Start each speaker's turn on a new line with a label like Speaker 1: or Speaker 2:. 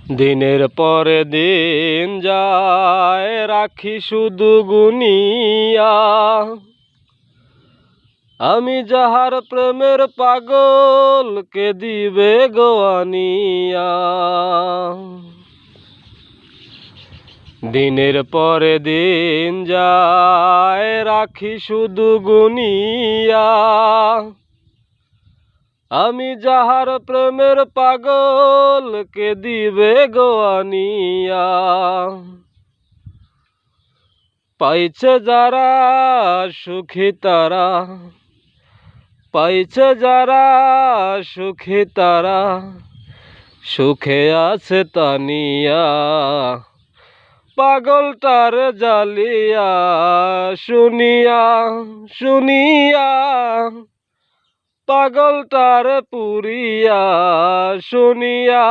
Speaker 1: দিনের পরে দিন যায় রাখি শুধু গুনিয়া, আমি যাহার প্রেমের পাগল কে দিবে গোয়ানিয়া। দিনের পরে দিন যায় রাখি শুধু গুনিয়া, আমি যাহার প্রেমের পাগল কে দিবে গোয়ানিয়া। পাইছে যারা সুখী তারা, পাইছে যারা সুখী তারা, সুখে আছে তানিয়া। পাগলটার জালিয়া শুনিয়া শুনিয়া, পাগলটার পুরিয়া শুনিয়া।